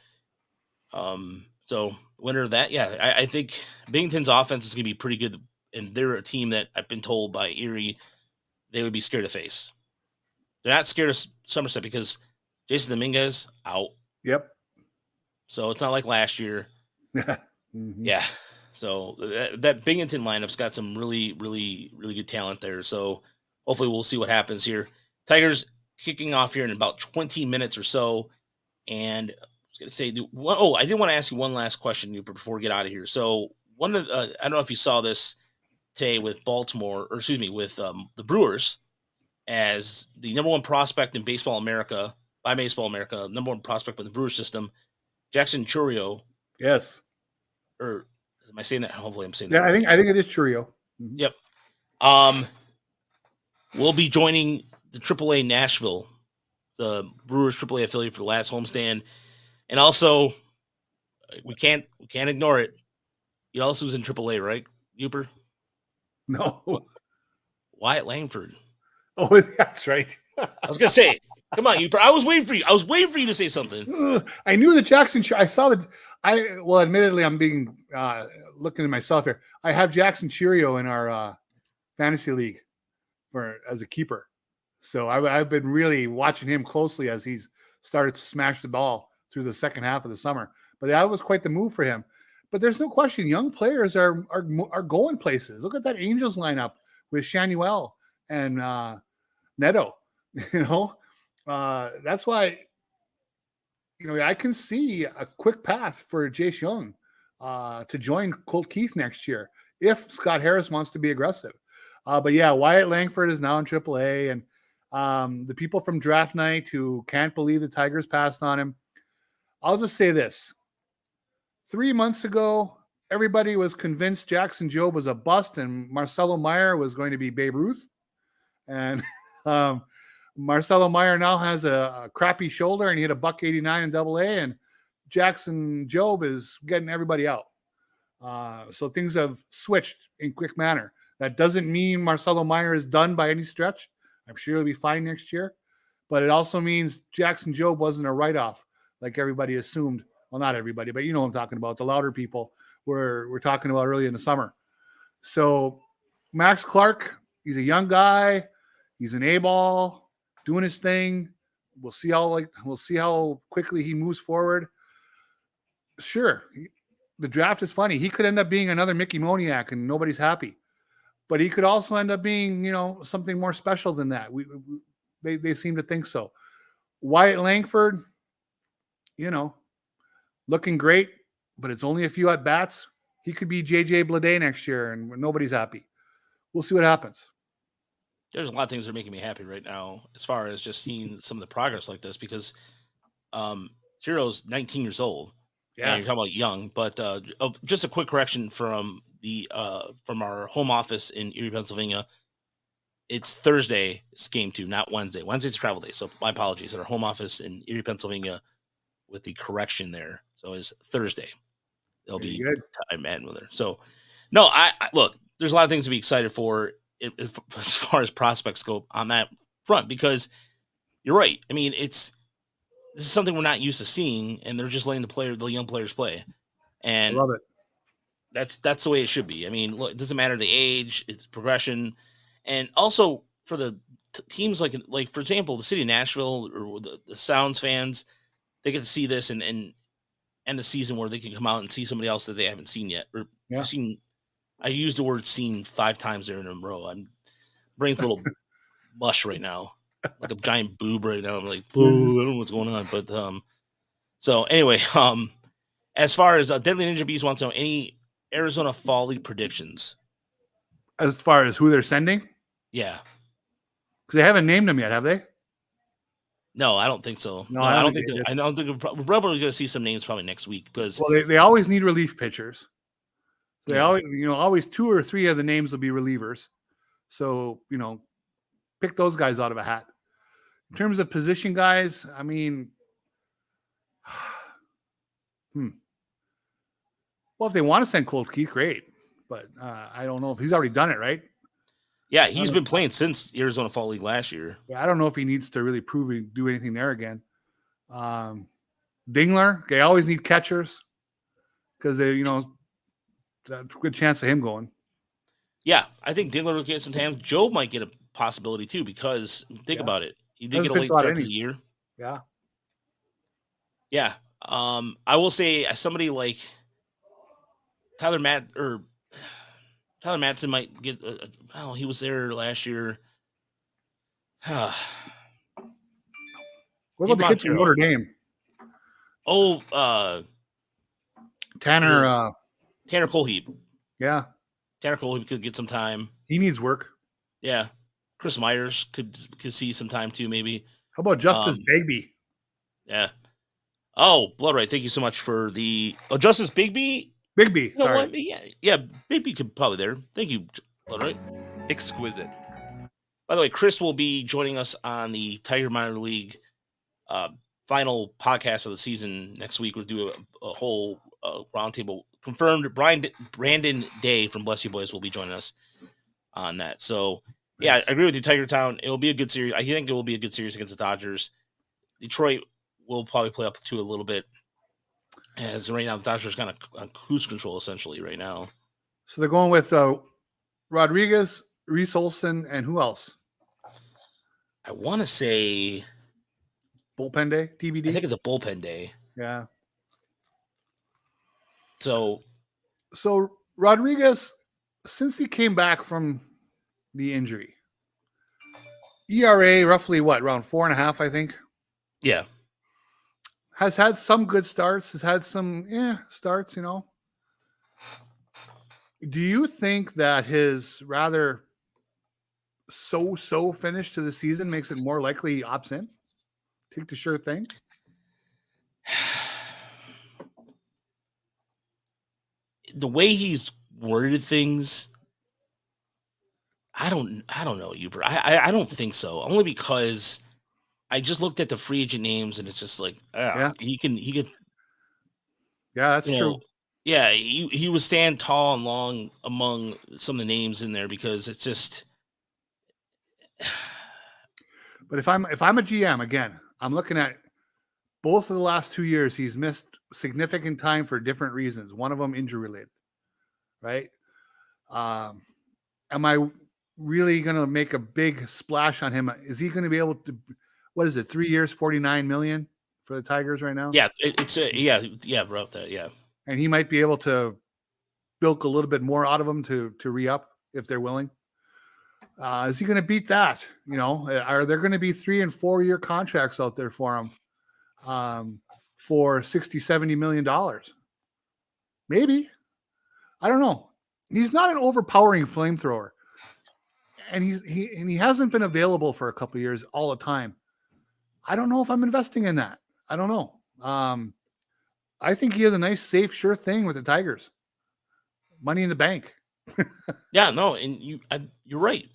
So winner of that, yeah, I think Binghamton's offense is going to be pretty good, and they're a team that I've been told by Erie they would be scared to face. They're not scared of Somerset because Jason Dominguez out. Yep. So it's not like last year. Yeah. So that Binghamton lineup's got some really, really, really good talent there. So hopefully we'll see what happens here. Tigers kicking off here in about 20 minutes or so. And I was going to say, I did want to ask you one last question, Yooper, before we get out of here. So I don't know if you saw this today with the Brewers as the number one prospect in Baseball America, number one prospect in the Brewers system, Jackson Chourio. Yes. Or am I saying that? Hopefully I'm saying that. Yeah, right. I think it is Chourio. Mm-hmm. Yep. We'll be joining the AAA Nashville, the Brewers AAA affiliate for the last homestand. And also, we can't ignore it. He also was in AAA, right, Yooper? No. Wyatt Langford. Oh, that's right. I was gonna say, come on, Yooper. I was waiting for you. I was waiting for you to say something. I knew that Jackson. I saw that. Well, admittedly, I'm being looking at myself here. I have Jackson Cheerio in our fantasy league as a keeper. So I've been really watching him closely as he's started to smash the ball through the second half of the summer. But that was quite the move for him. But there's no question, young players are going places. Look at that Angels lineup with Shanuel and Neto. That's why I can see a quick path for Jace Young to join Colt Keith next year if Scott Harris wants to be aggressive. But yeah, Wyatt Langford is now in AAA, and the people from draft night who can't believe the Tigers passed on him. I'll just say this. 3 months ago, everybody was convinced Jackson Jobe was a bust and Marcelo Meyer was going to be Babe Ruth. And Marcelo Meyer now has a crappy shoulder and he hit a $189 in AA, and Jackson Jobe is getting everybody out. So things have switched in quick manner. That doesn't mean Marcelo Meyer is done by any stretch. I'm sure he'll be fine next year. But it also means Jackson Jobe wasn't a write-off like everybody assumed. Well, not everybody, but you know what I'm talking about. The louder people we're talking about early in the summer. So Max Clark, he's a young guy. He's an A-ball doing his thing. We'll see how quickly he moves forward. Sure, the draft is funny. He could end up being another Mickey Moniak and nobody's happy. But he could also end up being, something more special than that. They seem to think so. Wyatt Langford, looking great, but it's only a few at bats. He could be JJ Bleday next year, and nobody's happy. We'll see what happens. There's a lot of things that are making me happy right now, as far as just seeing some of the progress like this, because Chiro's 19 years old. Yeah, you're talking about young, but just a quick correction from our home office in Erie, Pennsylvania. It's Thursday. It's game 2, not Wednesday. Wednesday's travel day, so my apologies. At our home office in Erie, Pennsylvania, with the correction there, so it's Thursday. It'll be time adding with her. So, no, I look. There's a lot of things to be excited for as far as prospects go on that front, because you're right. I mean, this is something we're not used to seeing, and they're just letting the young players play. And I love it. That's the way it should be. I mean, look, it doesn't matter the age, it's progression. And also for the teams like for example, the city of Nashville or the Sounds fans, they get to see this and the season where they can come out and see somebody else that they haven't seen yet. Or I used the word seen 5 times there in a row. I'm brain's a little mush right now. Like a giant boob right now. I'm like, I don't know what's going on. But so anyway, as far as Deadly Ninja Beast wants to know any Arizona Fall League predictions. As far as who they're sending? Yeah. Because they haven't named them yet, have they? No, I don't think so. No, I don't think we're probably going to see some names probably next week, because they always need relief pitchers. They always 2 or 3 of the names will be relievers. So, pick those guys out of a hat. In terms of position guys, I mean, well, if they want to send Colt Keith, great. But I don't know if he's already done it, right? Yeah, he's been playing since Arizona Fall League last year. Yeah, I don't know if he needs to really prove he do anything there again. Dingler, they always need catchers because they, there's a good chance of him going. Yeah, I think Dingler will get some time. Joe might get a possibility too, because think about it. He did get a late start to the year. Yeah. Yeah. I will say somebody like Tyler Matson might get. He was there last year. What about the kid from Notre Dame? Oh, Tanner Colheap. Yeah. Tanner Colheap could get some time. He needs work. Yeah. Chris Myers could see some time too, maybe. How about Justice Bigby? Yeah. Oh, Blood Right. Thank you so much for the Justice Bigby. Bigby. Sorry. What? Yeah. Bigby could probably there. Thank you, Blood Right. Exquisite. By the way, Chris will be joining us on the Tiger Minor League final podcast of the season next week. We'll do a whole roundtable. Confirmed. Brandon Day from Bless You Boys will be joining us on that. So Yeah, I Nice. agree with you, Tiger Town. It'll be a good series. I think it will be a good series against the Dodgers. Detroit will probably play up to a little bit, as right now the Dodgers kind of on cruise control essentially right now. So they're going with Rodriguez, Reese Olson, and who else? I want to say Bullpen day, I TBD. think it's a bullpen day. Yeah. So So Rodriguez, since he came back from the injury, ERA roughly what, around 4.5, I think. yeah, Has had some good starts, has had some starts, Do you think that his rather so finish to the season makes it more likely he opts in? Take the sure thing? the way he's worded things, I don't know, Yooper. I don't think so. Only because I just looked at the free agent names and it's just like, Yeah. he could, Yeah, that's you know, true. yeah, he would stand tall and long among some of the names in there because it's just, But if I'm a GM again, I'm looking at both of the last 2 years he's missed significant time for different reasons. One of them injury related, right? Um, am I really going to make a big splash on him? Is he going to be able to? What is it? 3 years, 49 million for the Tigers right now, yeah, it's a yeah, about that, yeah. and he might be able to bilk a little bit more out of them to re-up if they're willing. Is he going to beat that? Are there going to be 3 and 4 year contracts out there for him for 60-70 million dollars? Maybe. I don't know. He's not an overpowering flamethrower, and he hasn't been available for a couple of years all the time. I don't know if I'm investing in that. I don't know. I think he has a nice, safe, sure thing with the Tigers. Money in the bank. Yeah, no, and you're right.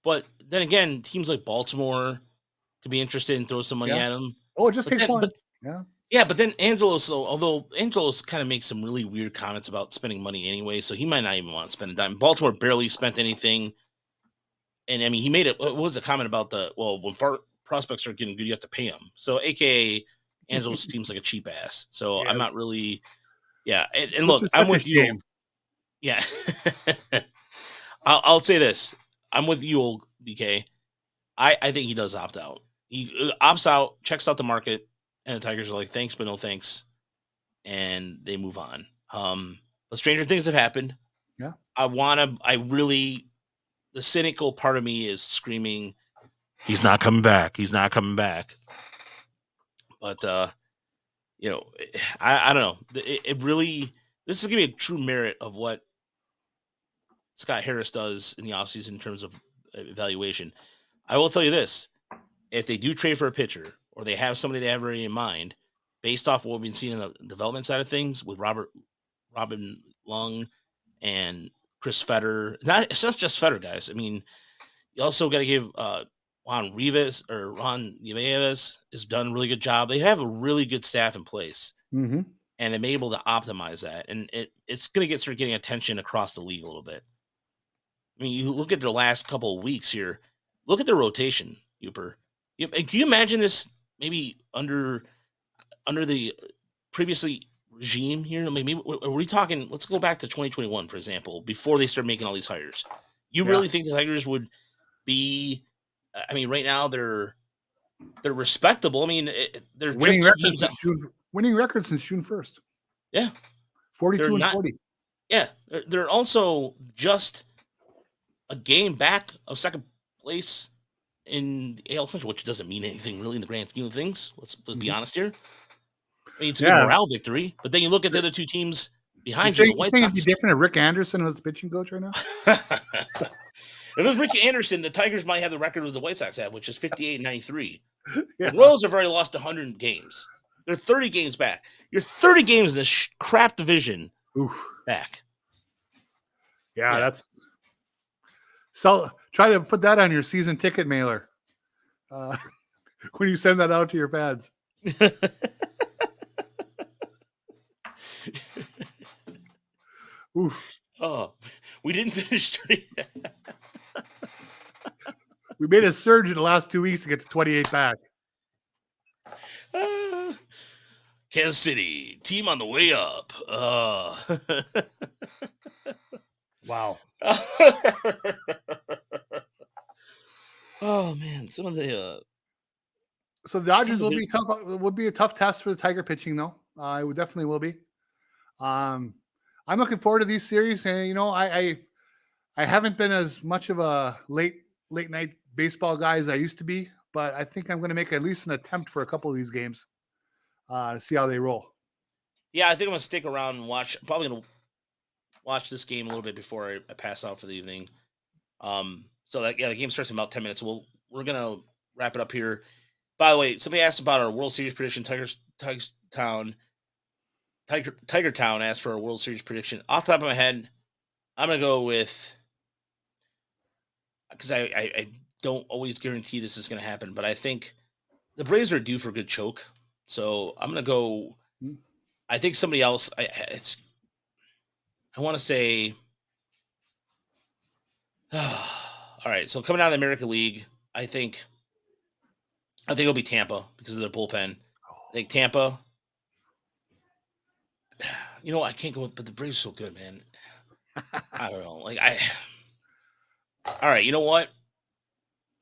But then again, teams like Baltimore could be interested and throw some money Yeah. at him. Oh, it just But takes then, one. but Yeah. yeah, but then Angelos, although Angelos kind of makes some really weird comments about spending money anyway, so he might not even want to spend a dime. Baltimore barely spent anything, and I mean, he made it. What was a comment about when prospects are getting good, you have to pay them. So, AKA, Angelos seems like a cheap ass. So I'm Yes. not really, yeah. And Which look, is I'm such a with you. shame. Yeah, I'll say this: I'm with you, old BK. I think he does opt out. He opts out, checks out the market, and the Tigers are like, thanks, but no thanks, and they move on. But stranger things have happened. Yeah. The cynical part of me is screaming, he's not coming back. He's not coming back. But, you know, I don't know. It really, this is going to be a true merit of what Scott Harris does in the offseason in terms of evaluation. I will tell you this: if they do trade for a pitcher or they have somebody they have already in mind, based off what we've been seeing in the development side of things with Robin Lung and Chris Fetter, it's not just Fetter, guys. I mean, you also got to give Ron Rivas has done a really good job. They have a really good staff in place, Mm-hmm. and they're able to optimize that, and it's going to start getting attention across the league a little bit. I mean, you look at their last couple of weeks here. Look at their rotation, Yooper. Can you imagine this maybe under the previously regime here? I mean, maybe, are we talking? Let's go back to 2021, for example, before they start making all these hires. You Yeah. really think the Tigers would be? I mean, right now they're respectable. I mean, they're just Winning 2 records games since out. June. Winning records since June 1st. Yeah, they're 42 and not. 40. Yeah, they're also just a game back of second place in the AL Central, which doesn't mean anything really in the grand scheme of things. Let's be Mm-hmm. honest here. I mean, it's a good Yeah. morale victory, but then you look at the other two teams You behind you, think the you White think it'd be Sox. different if Rick Anderson was the pitching coach right now? If it was Richie Anderson, the Tigers might have the record of the White Sox have, which is 58-93. Yeah. The Royals have already lost 100 games. They're 30 games back. You're 30 games in this crap division Oof. back. Yeah, that's so. Try to put that on your season ticket mailer when you send that out to your fans. Oof. Oh, we didn't finish. We made a surge in the last 2 weeks to get to 28 back. Kansas City team on the way up. Wow. Oh man, some of the So the Dodgers some of will the be tough. Would be a tough test for the Tiger pitching, though. It would definitely will be. I'm looking forward to these series, and I haven't been as much of a late night baseball guy as I used to be, but I think I'm going to make at least an attempt for a couple of these games to see how they roll. yeah, I think I'm gonna stick around and watch. Probably gonna watch this game a little bit before I pass out for the evening. So that the game starts in about 10 minutes. We're gonna wrap it up here. By the way, somebody asked about our World Series prediction. Tiger Town asked for a World Series prediction. Off the top of my head, I'm gonna go with, because I don't always guarantee this is gonna happen, but I think the Braves are due for a good choke. So I'm gonna go. I think somebody else. I want to say. All right, so coming out of the American League, I think it'll be Tampa because of their bullpen. I think Tampa. You know, I can't go, but the Braves are so good, man. I don't know. All right, you know what?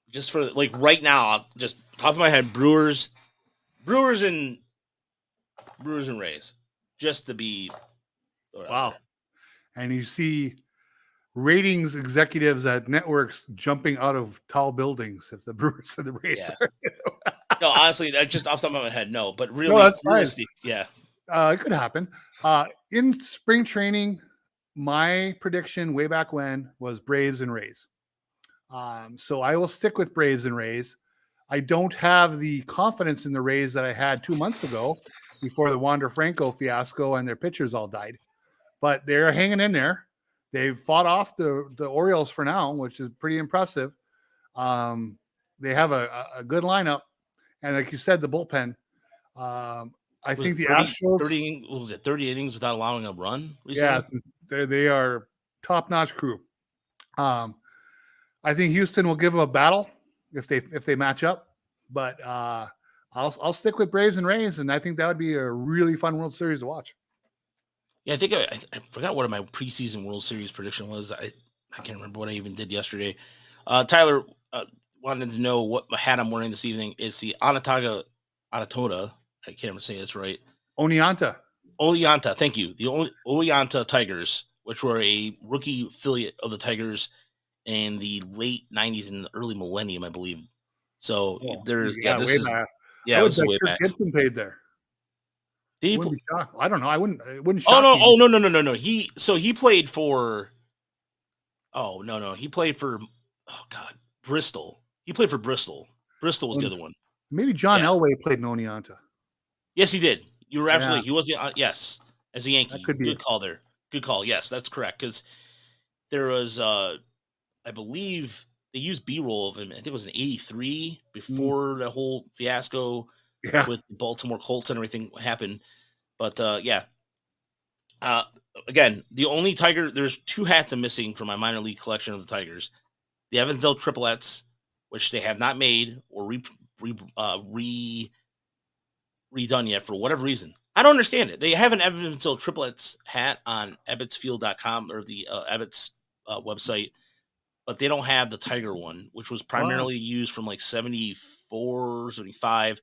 Just for right now, just top of my head, Brewers and Rays, just to be Wow. And you see ratings executives at networks jumping out of tall buildings if the Brewers and the Rays are. No, honestly, that just off the top of my head, no. But really, no, that's realistic, yeah. It could happen. In spring training, my prediction way back when was Braves and Rays. So I will stick with Braves and Rays. I don't have the confidence in the Rays that I had 2 months ago before the Wander Franco fiasco and their pitchers all died. But they're hanging in there. They've fought off the Orioles for now, which is pretty impressive. They have a good lineup. And like you said, the bullpen. I think the Astros. 30 innings without allowing a run recently? Yeah, they are top-notch crew. I think Houston will give them a battle if they match up. But I'll stick with Braves and Rays, and I think that would be a really fun World Series to watch. Yeah, I think I forgot what my preseason World Series prediction was. I can't remember what I even did yesterday. Tyler wanted to know what hat I'm wearing this evening. It's the Onondaga. I can't even say this right. Oneonta. Thank you. The Oneonta Tigers, which were a rookie affiliate of the Tigers in the late 90s and the early millennium, I believe. So this is back. This is way back. Gibson paid there. I wouldn't be shocked. I don't know. It wouldn't shock me. Oh no. He played for. Oh no. He played for. Oh God, Bristol. He played for Bristol. Bristol was the other one. Maybe John Elway played in Oneonta. Yes, he did. You were absolutely. He was yes, as a Yankee. Could be good call there. Good call. Yes, that's correct. Because there was, I believe they used B-roll of him. I think it was in '83 before the whole fiasco with the Baltimore Colts and everything happened. But again, the only Tiger. There's 2 hats I'm missing from my minor league collection of the Tigers: the Evansville Triplets, which they have not made or redone yet for whatever reason. I don't understand it. They have an Evansville Triplets hat on ebbetsfield.com or the Ebbets website, but they don't have the Tiger one, which was primarily used from 74, 75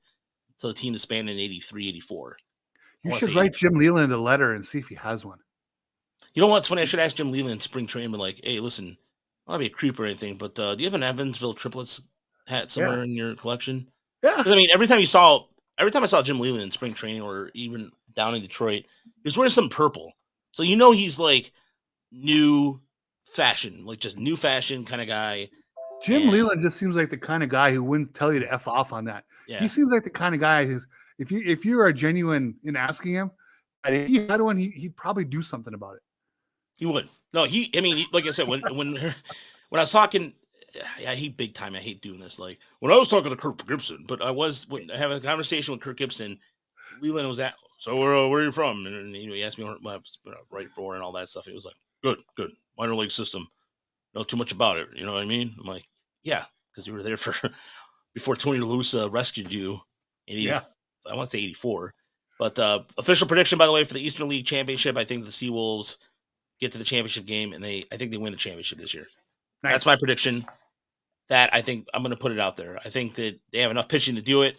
till the team disbanded in 83, 84. You should write Jim Leland a letter and see if he has one. You know what's funny? I should ask Jim Leland spring training, hey, listen, I don't want to be a creep or anything, but do you have an Evansville Triplets hat somewhere in your collection? Yeah. Because, I mean, every time I saw Jim Leland in spring training or even down in Detroit, he was wearing some purple. So he's new fashion, just new fashion kind of guy. Jim Leland just seems like the kind of guy who wouldn't tell you to F off on that. Yeah. He seems like the kind of guy who's, if you are genuine in asking him, and if he had one, he'd probably do something about it. He would. No, like I said, when I was talking, I hate big time. I hate doing this. When I was talking to Kirk Gibson, but I was having a conversation with Kirk Gibson. Leland was at, so where are you from? And he asked me what I right for and all that stuff. He was like, good, minor league system. Know too much about it. You know what I mean? I'm like, yeah, because you were there for before Tony La Russa rescued you in 80, Yeah. I want to say 84. But official prediction, by the way, for the Eastern League Championship, I think the Seawolves get to the championship game, and I think they win the championship this year. Nice. That's my prediction. That I think I'm going to put it out there. I think that they have enough pitching to do it,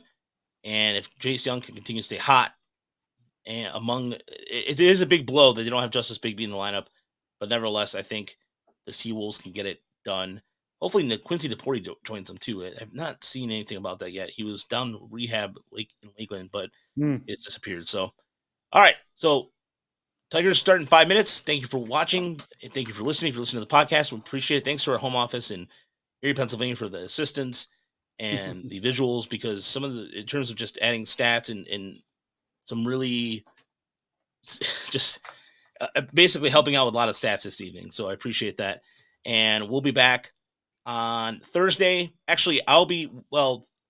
and if Jace Young can continue to stay hot, and it is a big blow that they don't have Justice Bigby in the lineup, but nevertheless, I think the Seawolves can get it done. Hopefully, Quincy DePorte joins them too. I've not seen anything about that yet. He was down rehab in Lakeland, but it disappeared. So, all right. So, Tigers start in 5 minutes. Thank you for watching. And thank you for listening. If you're listening to the podcast, we appreciate it. Thanks to our home office in Erie, Pennsylvania for the assistance and the visuals, because some of in terms of just adding stats and some really just basically helping out with a lot of stats this evening. So I appreciate that. And we'll be back on Thursday. Actually,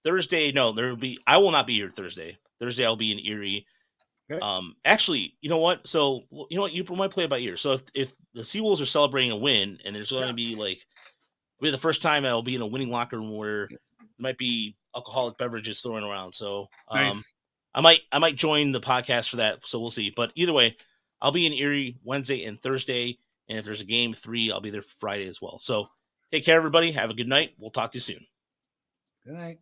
Thursday, no, I will not be here Thursday. Thursday, I'll be in Erie. Okay. Actually, you know what? So, you know what? You might play it by ear. So if the Seawolves are celebrating a win, and there's going to be it'll be the first time I'll be in a winning locker room where there might be alcoholic beverages thrown around. So, nice. I might join the podcast for that. So we'll see. But either way, I'll be in Erie Wednesday and Thursday. And if there's a game 3, I'll be there Friday as well. So take care, everybody. Have a good night. We'll talk to you soon. Good night.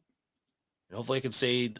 And hopefully I can say